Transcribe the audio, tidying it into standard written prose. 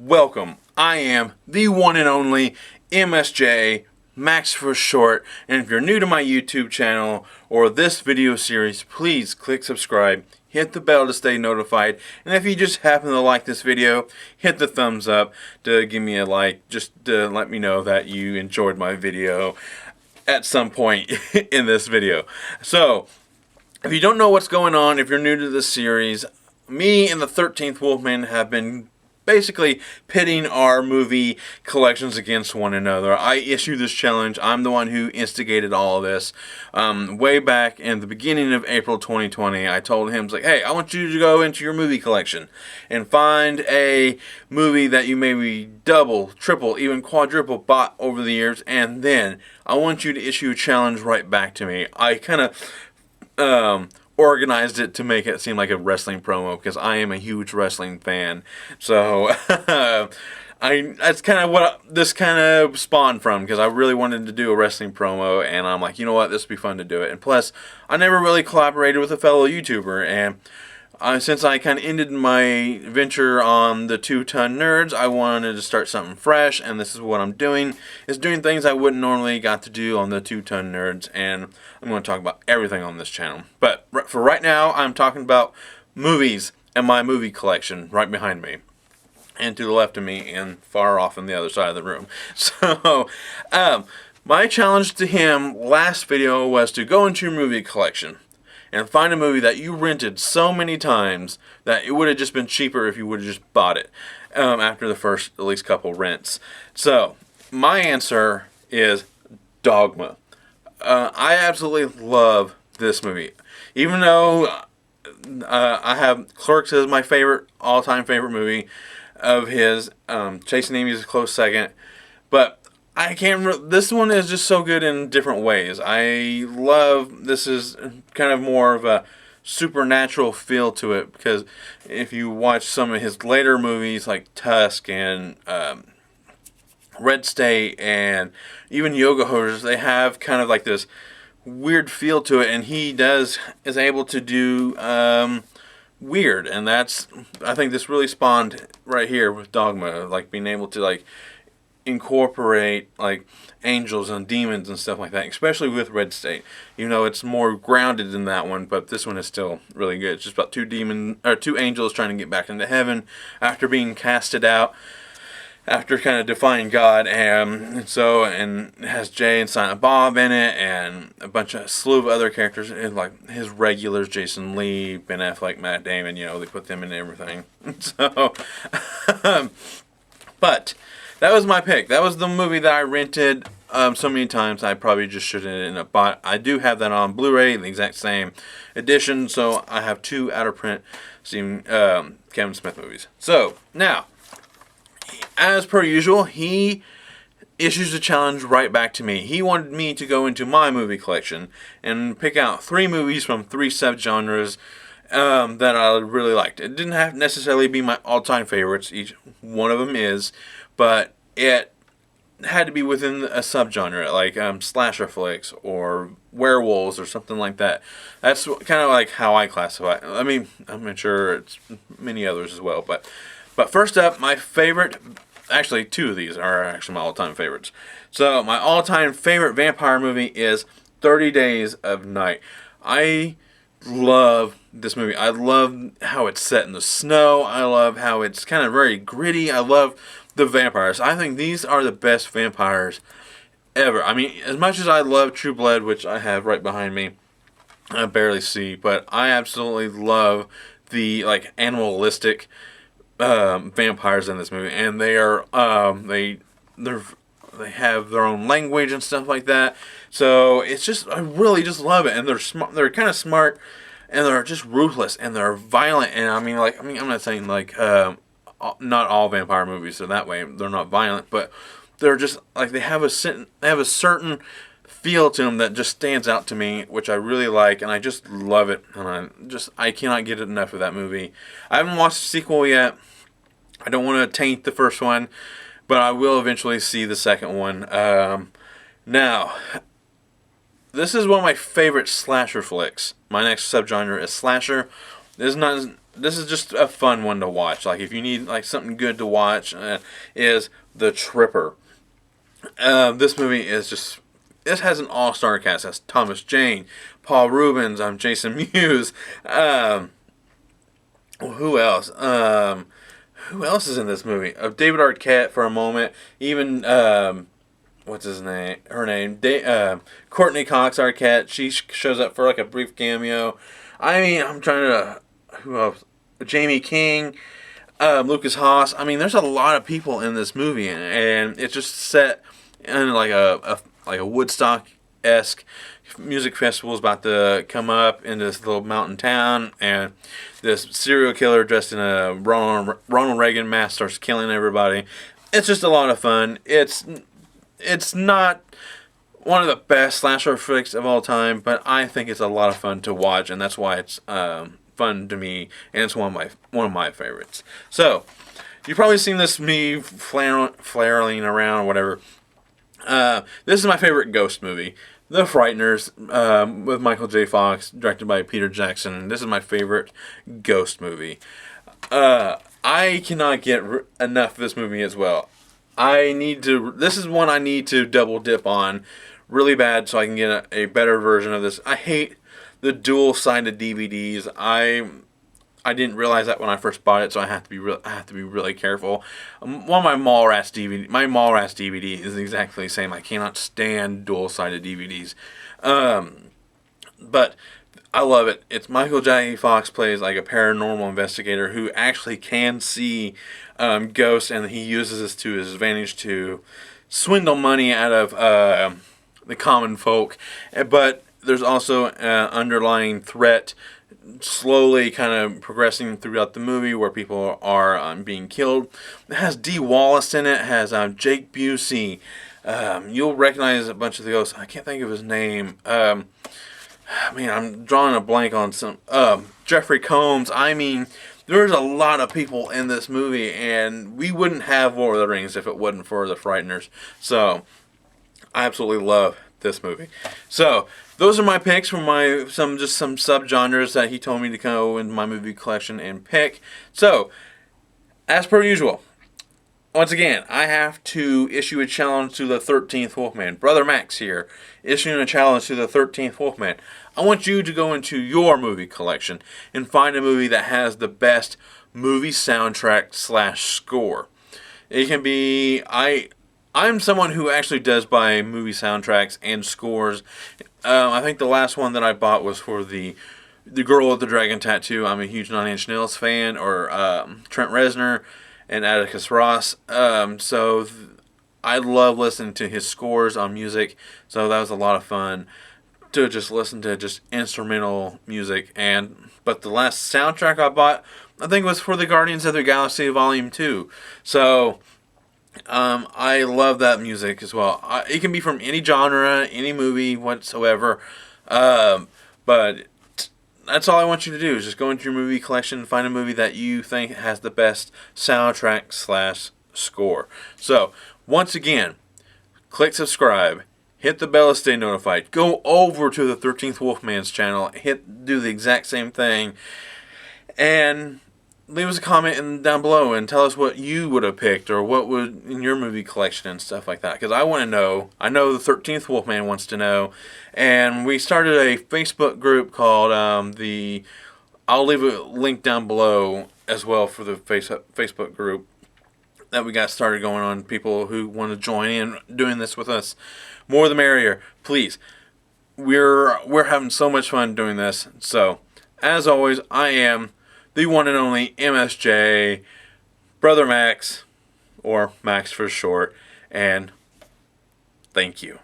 welcome. I am the one and only MSJ, Max for short, and if you're new to my YouTube channel or this video series, please click subscribe, hit the bell to stay notified, and if you just happen to like this video, hit the thumbs up to give me a like, just to let me know that you enjoyed my video at some point in this video. So, if you don't know what's going on, if you're new to this series, me and the 13th Wolfman have been basically pitting our movie collections against one another. I issued this challenge. I'm the one who instigated all of this. Way back in the beginning of April 2020, I told him, like, hey, I want you to go into your movie collection and find a movie that you maybe double, triple, even quadruple bought over the years, and then I want you to issue a challenge right back to me. I kind of organized it to make it seem like a wrestling promo because I am a huge wrestling fan. So that's kind of what this kind of spawned from, because I really wanted to do a wrestling promo, and I'm like, you know what, this would be fun to do it. And plus, I never really collaborated with a fellow YouTuber, and since I kind of ended my venture on the 2-Ton Nerds, I wanted to start something fresh, and this is what I'm doing, is doing things I wouldn't normally got to do on the 2-Ton Nerds, and I'm going to talk about everything on this channel. But for right now, I'm talking about movies and my movie collection right behind me, and to the left of me, and far off on the other side of the room. So, my challenge to him last video was to go into your movie collection and find a movie that you rented so many times that it would have just been cheaper if you would have just bought it after the first at least couple rents. So, my answer is Dogma. I absolutely love this movie. Even though I have Clerks as my all-time favorite movie of his, Chasing Amy is a close second, but I can't. This one is just so good in different ways. This is kind of more of a supernatural feel to it, because if you watch some of his later movies like Tusk and Red State and even Yoga Hosers, they have kind of like this weird feel to it, and he is able to do weird, and I think this really spawned right here with Dogma, like being able to like incorporate like angels and demons and stuff like that, especially with Red State. You know, it's more grounded than that one, but this one is still really good. It's just about two angels trying to get back into heaven after being casted out, after kind of defying God, and it has Jay and Silent Bob in it, and a slew of other characters, and like his regulars, Jason Lee, Ben Affleck, Matt Damon. You know, they put them in everything. So, but that was my pick. That was the movie that I rented so many times I probably just shouldn't have bought. I do have that on Blu-ray, the exact same edition, so I have 2 out-of-print Kevin Smith movies. So, now, as per usual, he issues a challenge right back to me. He wanted me to go into my movie collection and pick out 3 movies from 3 subgenres that I really liked. It didn't have to necessarily be my all-time favorites. Each one of them is, but it had to be within a subgenre, like slasher flicks or werewolves or something like that. That's kind of like how I classify it. I mean, I'm sure it's many others as well, but first up, my favorite, actually 2 of these are actually my all-time favorites. So my all-time favorite vampire movie is 30 Days of Night. I love this movie. I love how it's set in the snow. I love how it's kind of very gritty. I love the vampires. I think these are the best vampires ever. I mean, as much as I love True Blood, which I have right behind me, I barely see, but I absolutely love the like animalistic vampires in this movie, and they are they have their own language and stuff like that. So it's just, I really just love it, and they're smart. They're kind of smart, and they're just ruthless, and they're violent. And I'm not saying like not all vampire movies are that way. They're not violent, but they're just like they have a certain feel to them that just stands out to me, which I really like, and I just love it. And I cannot get enough of that movie. I haven't watched the sequel yet. I don't want to taint the first one, but I will eventually see the second one. Now, this is one of my favorite slasher flicks. My next subgenre is slasher. This is not this is just a fun one to watch. Like if you need like something good to watch, is The Tripper. This movie is just. This has an all-star cast. It has Thomas Jane, Paul Rubens, Jason Mewes. Who else? Who else is in this movie? David Arquette for a moment. Even what's his name? Her name. Courtney Cox Arquette. She shows up for like a brief cameo. I mean, I'm trying to. Who else? Jamie King. Lucas Haas. I mean, there's a lot of people in this movie, and it's just set in like a Woodstock-esque music festival is about to come up in this little mountain town, and this serial killer dressed in a Ronald Reagan mask starts killing everybody. It's just a lot of fun. It's not one of the best slasher flicks of all time, but I think it's a lot of fun to watch, and that's why it's fun to me, and it's one of my favorites. So you've probably seen this me flailing around or whatever. This is my favorite ghost movie, The Frighteners, with Michael J. Fox, directed by Peter Jackson. This is my favorite ghost movie. I cannot get enough of this movie as well. This is one I need to double dip on really bad so I can get a better version of this. I hate the dual-sided DVDs. I didn't realize that when I first bought it, so I have to be really careful. One of my Mallrats DVD is exactly the same. I cannot stand dual-sided DVDs, but I love it. It's Michael J. Fox plays like a paranormal investigator who actually can see ghosts, and he uses this to his advantage to swindle money out of the common folk. But there's also an underlying threat slowly kind of progressing throughout the movie where people are being killed. It has Dee Wallace in it. It has Jake Busey. You'll recognize a bunch of the ghosts. I can't think of his name. Man, I'm drawing a blank on some. Jeffrey Combs. I mean, there's a lot of people in this movie, and we wouldn't have Lord of the Rings if it wasn't for The Frighteners. So, I absolutely love this movie. So, those are my picks from some subgenres that he told me to go into my movie collection and pick. So, as per usual, once again, I have to issue a challenge to the 13th Wolfman. Brother Max here, issuing a challenge to the 13th Wolfman. I want you to go into your movie collection and find a movie that has the best movie soundtrack / score. It can be... I'm someone who actually does buy movie soundtracks and scores. I think the last one that I bought was for the Girl with the Dragon Tattoo. I'm a huge Nine Inch Nails fan, or Trent Reznor and Atticus Ross. I love listening to his scores on music. So that was a lot of fun to just listen to just instrumental music. But the last soundtrack I bought, I think, was for the Guardians of the Galaxy Volume 2. So I love that music as well. It can be from any genre, any movie whatsoever. But that's all I want you to do is just go into your movie collection and find a movie that you think has the best soundtrack / score. So, once again, click subscribe. Hit the bell to stay notified. Go over to the 13th Wolfman's channel. Do the exact same thing. And leave us a comment down below and tell us what you would have picked or what would in your movie collection and stuff like that. Because I want to know. I know the 13th Wolfman wants to know. And we started a Facebook group called I'll leave a link down below as well for the Facebook group that we got started going on. People who want to join in doing this with us. More the merrier. Please. We're having so much fun doing this. So, as always, I am the one and only MSJ, Brother Max, or Max for short, and thank you.